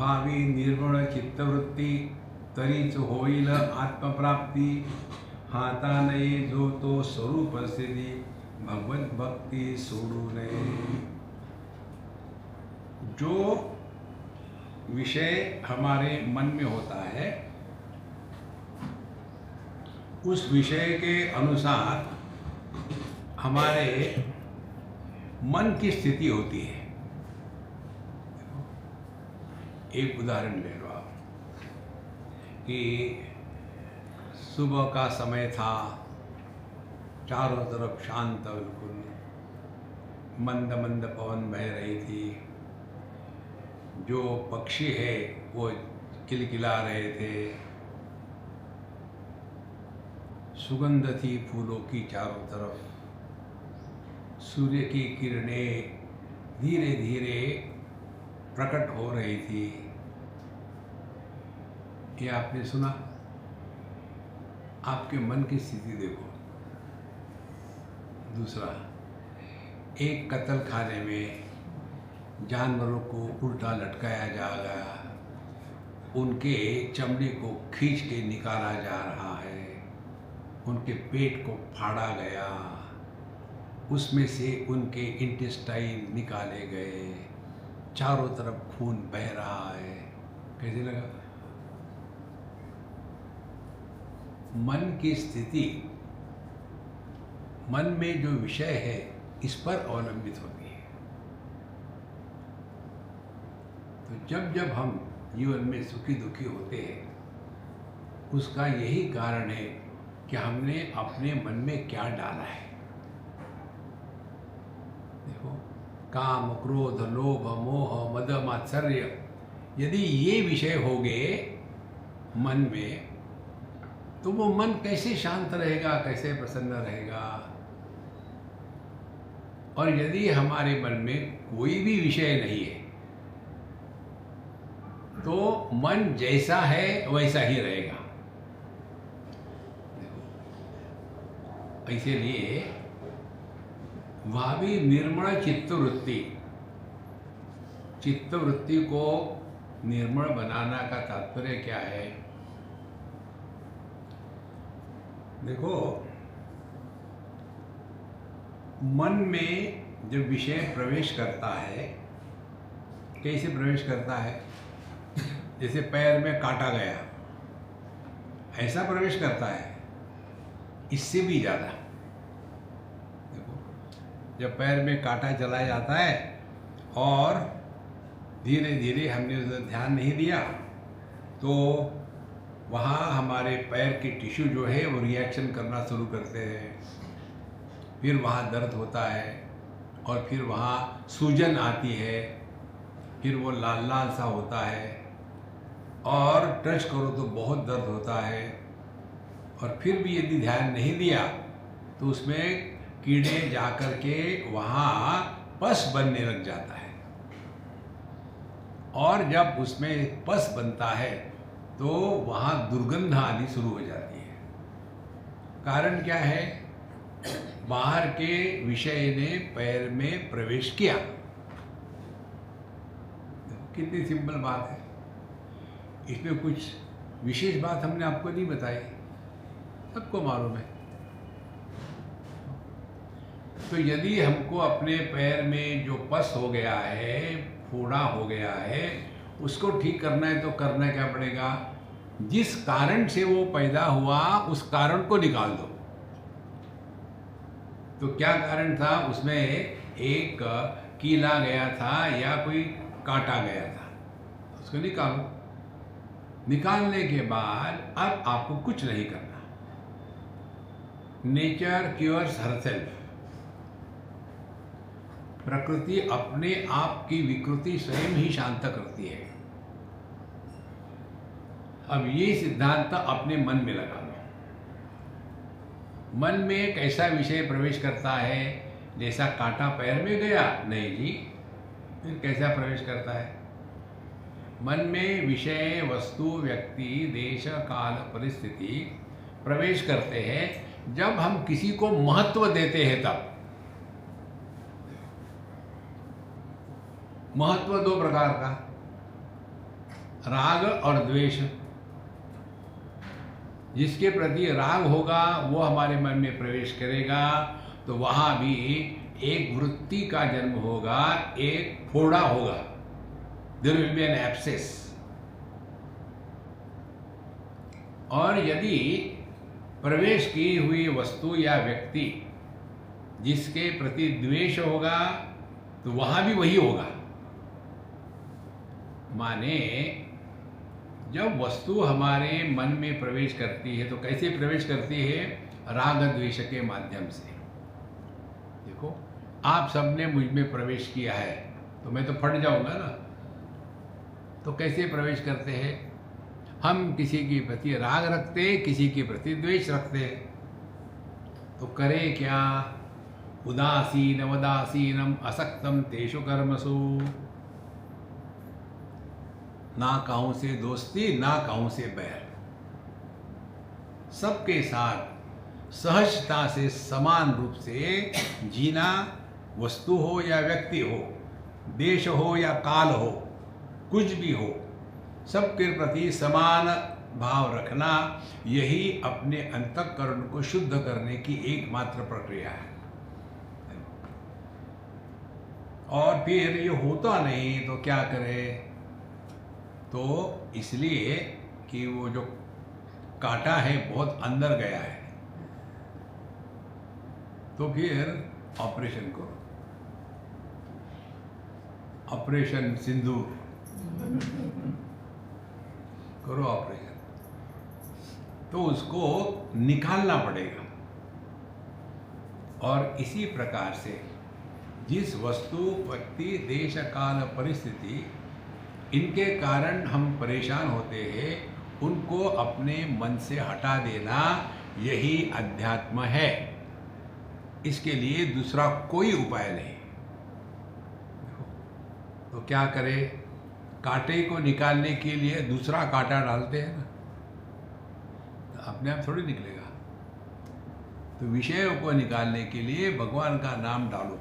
भावी निर्मळ चित्तवृत्ती, तरीच होईल आत्मप्राप्ती। हाता नये जो तो स्वरूप स्थिती, भगवत भक्ति सोडू नये। जो विषय हमारे मन में होता है, उस विषय के अनुसार हमारे मन की स्थिति होती है। एक उदाहरण ले लो आप कि सुबह का समय था, चारों तरफ शांत, बिल्कुल मंद मंद पवन बह रही थी, जो पक्षी है वो किलकिला रहे थे, सुगंध थी फूलों की चारों तरफ, सूर्य की किरणें धीरे धीरे प्रकट हो रही थी। ये आपने सुना? आपके मन की स्थिति देखो। दूसरा, एक कत्ल खाने में जानवरों को उल्टा लटकाया जा रहा, उनके चमड़ी को खींच के निकाला जा रहा है, उनके पेट को फाड़ा गया, उसमें से उनके इंटेस्टाइन निकाले गए, चारों तरफ खून बह रहा है। कैसे लगा? मन की स्थिति, मन में जो विषय है, इस पर अवलंबित होती है। तो जब जब हम जीवन में सुखी दुखी होते हैं, उसका यही कारण है कि हमने अपने मन में क्या डाला है। देखो, काम, क्रोध, लोभ, मोह, मद, मात्सर्य, यदि ये विषय हो गए मन में, तो वो मन कैसे शांत रहेगा, कैसे प्रसन्न रहेगा। और यदि हमारे मन में कोई भी विषय नहीं है, तो मन जैसा है वैसा ही रहेगा। इसीलिए भावी निर्मल चित्तवृत्ति, चित्तवृत्ति को निर्मल बनाना का तात्पर्य क्या है? देखो, मन में जब विषय प्रवेश करता है, कैसे प्रवेश करता है? जैसे पैर में काटा गया, ऐसा प्रवेश करता है, इससे भी ज़्यादा। देखो, जब पैर में काटा चला जाता है और धीरे धीरे हमने उधर ध्यान नहीं दिया, तो वहाँ हमारे पैर के टिश्यू जो है वो रिएक्शन करना शुरू करते हैं, फिर वहाँ दर्द होता है, और फिर वहाँ सूजन आती है, फिर वो लाल लाल सा होता है, और टच करो तो बहुत दर्द होता है, और फिर भी यदि ध्यान नहीं दिया तो उसमें कीड़े जाकर के वहाँ पस बनने लग जाता है, और जब उसमें पस बनता है तो वहाँ दुर्गंध आनी शुरू हो जाती है। कारण क्या है? बाहर के विषय ने पैर में प्रवेश किया। कितनी सिंपल बात है, इसमें कुछ विशेष बात हमने आपको नहीं बताई, सबको मालूम है। तो यदि हमको अपने पैर में जो पस हो गया है, फोड़ा हो गया है, उसको ठीक करना है, तो करना क्या पड़ेगा? जिस कारण से वो पैदा हुआ उस कारण को निकाल दो। तो क्या कारण था? उसमें एक कीला गया था या कोई काटा गया था, उसको निकालो। निकालने के बाद अब आपको कुछ नहीं करना। Nature cures herself. प्रकृति अपने आप की विकृति स्वयं ही शांत करती है। अब ये सिद्धांत अपने मन में लगा लो। मन में एक ऐसा विषय प्रवेश करता है, जैसा कांटा पैर में गया, नहीं जी, फिर कैसा प्रवेश करता है? मन में विषय, वस्तु, व्यक्ति, देश, काल, परिस्थिति प्रवेश करते हैं जब हम किसी को महत्व देते हैं। तब महत्व दो प्रकार का, राग और द्वेष। जिसके प्रति राग होगा वो हमारे मन में प्रवेश करेगा, तो वहाँ भी एक वृत्ति का जन्म होगा, एक फोड़ा होगा, there will be an abscess. और यदि प्रवेश की हुई वस्तु या व्यक्ति जिसके प्रति द्वेष होगा तो वहाँ भी वही होगा। माने जब वस्तु हमारे मन में प्रवेश करती है तो कैसे प्रवेश करती है? राग द्वेष के माध्यम से। देखो, आप सबने मुझ में प्रवेश किया है तो मैं तो फट जाऊंगा ना। तो कैसे प्रवेश करते हैं? हम किसी के प्रति राग रखते, किसी के प्रति द्वेष रखते। तो करें क्या? उदासीन वदासीनम असक्तम तेषु कर्मसु। ना कहूं से दोस्ती, ना कहूं से बैर। सबके साथ सहजता से समान रूप से जीना, वस्तु हो या व्यक्ति हो, देश हो या काल हो, कुछ भी हो, सबके प्रति समान भाव रखना, यही अपने अंतःकरण को शुद्ध करने की एकमात्र प्रक्रिया है। और फिर ये होता नहीं तो क्या करें? तो इसलिए कि वो जो कांटा है बहुत अंदर गया है, तो फिर ऑपरेशन करो, ऑपरेशन सिंदूर करो ऑपरेशन, तो उसको निकालना पड़ेगा। और इसी प्रकार से जिस वस्तु, व्यक्ति, देश, काल, परिस्थिति, इनके कारण हम परेशान होते हैं, उनको अपने मन से हटा देना, यही अध्यात्म है। इसके लिए दूसरा कोई उपाय नहीं। तो क्या करें? कांटे को निकालने के लिए दूसरा कांटा डालते हैं ना, तो अपने आप थोड़ी निकलेगा। तो विषयों को निकालने के लिए भगवान का नाम डालो।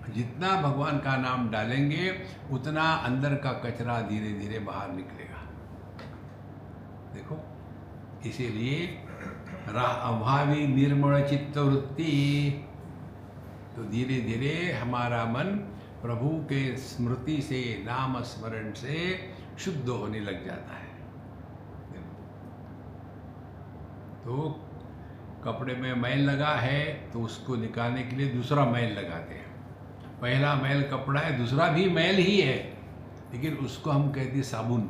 जितना भगवान का नाम डालेंगे उतना अंदर का कचरा धीरे धीरे बाहर निकलेगा। देखो, इसीलिए अभावी निर्मल चित्त वृत्ति, तो धीरे धीरे हमारा मन प्रभु के स्मृति से, नाम स्मरण से शुद्ध होने लग जाता है। तो कपड़े में मैल लगा है तो उसको निकालने के लिए दूसरा मैल लगाते हैं। पहला मैल कपड़ा है, दूसरा भी मैल ही है, लेकिन उसको हम कहते हैं साबुन।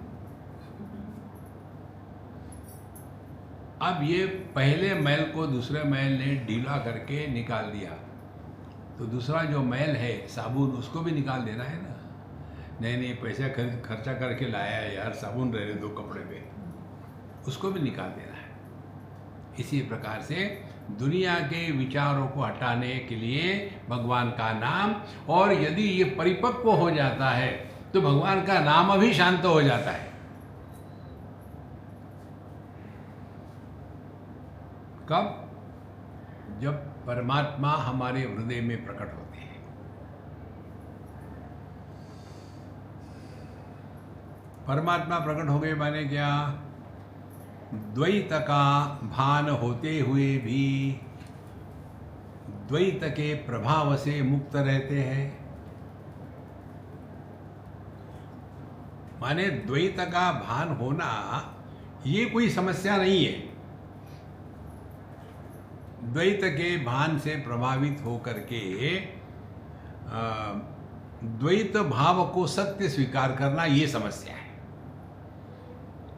अब ये पहले मैल को दूसरे मैल ने ढीला करके निकाल दिया, तो दूसरा जो मैल है साबुन, उसको भी निकाल देना है ना। नहीं पैसा खर्चा करके लाया है यार, साबुन रह दो कपड़े पे, उसको भी निकाल देना है। इसी प्रकार से दुनिया के विचारों को हटाने के लिए भगवान का नाम, और यदि ये परिपक्व हो जाता है तो भगवान का नाम भी शांत हो जाता है। कब? जब परमात्मा हमारे हृदय में प्रकट होते हैं। परमात्मा प्रकट हो गए माने क्या? द्वैत का भान होते हुए भी द्वैत के प्रभाव से मुक्त रहते हैं। माने द्वैत का भान होना ये कोई समस्या नहीं है। द्वैत के भान से प्रभावित होकर के द्वैत भाव को सत्य स्वीकार करना ये समस्या है।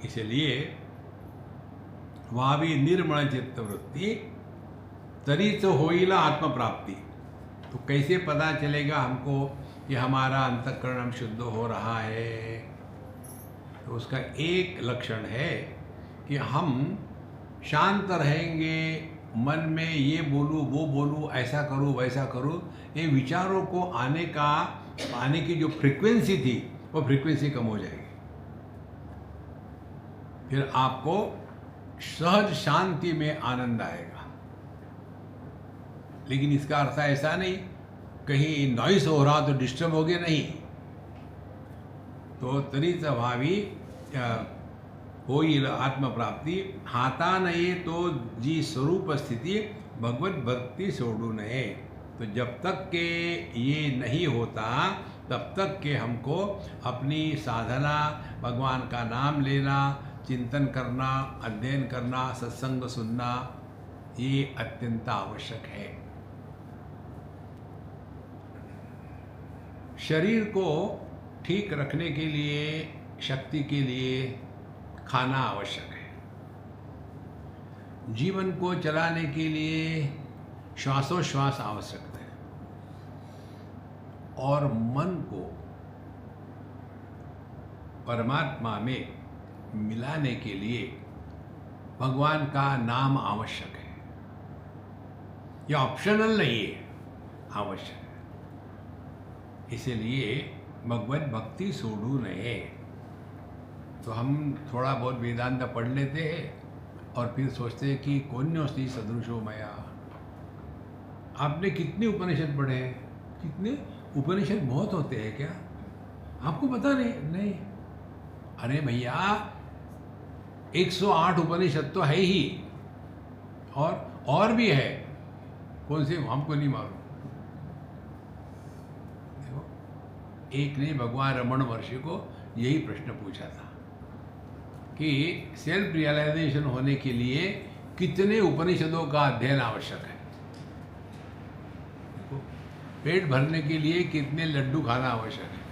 इसलिए वहाँ भी निर्मल चित्त वृत्ति, तरीच होइल आत्म प्राप्ति। तो कैसे पता चलेगा हमको कि हमारा अंतःकरण शुद्ध हो रहा है? तो उसका एक लक्षण है कि हम शांत रहेंगे, मन में ये बोलूँ वो बोलूँ, ऐसा करूँ वैसा करूँ, ये विचारों को आने की जो फ्रीक्वेंसी थी वो फ्रीक्वेंसी कम हो जाएगी। फिर आपको सहज शांति में आनंद आएगा। लेकिन इसका अर्थ ऐसा नहीं कहीं नॉइस हो रहा तो डिस्टर्ब हो गया, नहीं। तो तरीच व्हावी होईल आत्मप्राप्ती, हाता नये तो जी स्वरूप स्थिति भगवत भक्ति सोडू नये। तो जब तक के ये नहीं होता तब तक के हमको अपनी साधना, भगवान का नाम लेना, चिंतन करना, अध्ययन करना, सत्संग सुनना, ये अत्यंत आवश्यक है। शरीर को ठीक रखने के लिए, शक्ति के लिए खाना आवश्यक है। जीवन को चलाने के लिए श्वासोश्वास आवश्यक है। और मन को परमात्मा में मिलाने के लिए भगवान का नाम आवश्यक है। यह ऑप्शनल नहीं है, आवश्यक है। इसीलिए भगवत भक्ति सोडू नये। तो हम थोड़ा बहुत वेदांत पढ़ लेते हैं और फिर सोचते हैं कि कौन्योस्ति सदृशो मया। आपने कितने उपनिषद पढ़े हैं? कितने उपनिषद बहुत होते हैं क्या? आपको पता नहीं? अरे भैया, 108 उपनिषद तो है ही, और भी है। कौन से हमको नहीं मालूम। देखो, एक ने भगवान रमण महर्षि को यही प्रश्न पूछा था कि सेल्फ रियलाइजेशन होने के लिए कितने उपनिषदों का अध्ययन आवश्यक है। देखो, पेट भरने के लिए कितने लड्डू खाना आवश्यक है।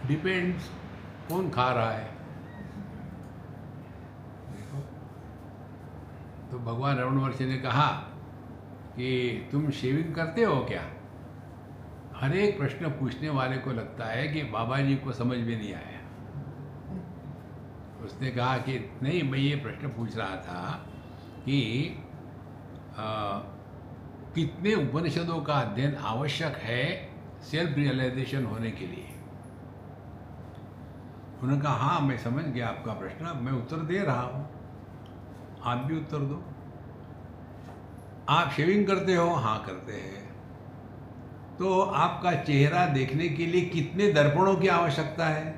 डिपेंड्स कौन खा रहा है। देखो, तो भगवान रमण महर्षि ने कहा कि तुम शेविंग करते हो क्या? हर एक प्रश्न पूछने वाले को लगता है कि बाबा जी को समझ में नहीं आया। उसने कहा कि नहीं, मैं ये प्रश्न पूछ रहा था कि कितने उपनिषदों का अध्ययन आवश्यक है सेल्फ रियलाइजेशन होने के लिए। उन्होंने कहा हाँ, मैं समझ गया आपका प्रश्न, मैं उत्तर दे रहा हूँ, आप भी उत्तर दो। आप शेविंग करते हो? हाँ, करते हैं। तो आपका चेहरा देखने के लिए कितने दर्पणों की आवश्यकता है?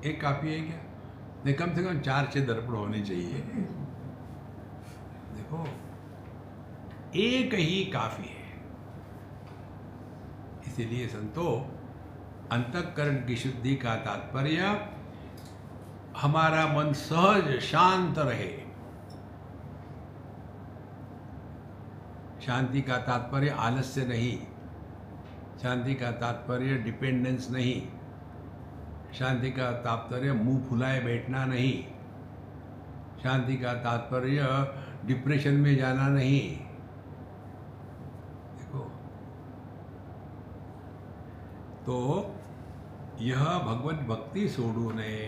एक काफी है क्या? नहीं, कम से कम 4-6 दर्पण होने चाहिए। देखो, एक ही काफी है। इसीलिए संतो, अंतःकरण की शुद्धि का तात्पर्य हमारा मन सहज शांत रहे। शांति का तात्पर्य आलस्य नहीं, शांति का तात्पर्य डिपेंडेंस नहीं, शांति का तात्पर्य मुंह फुलाए बैठना नहीं, शांति का तात्पर्य डिप्रेशन में जाना नहीं। देखो, तो यह भगवत भक्ति सोडू नये।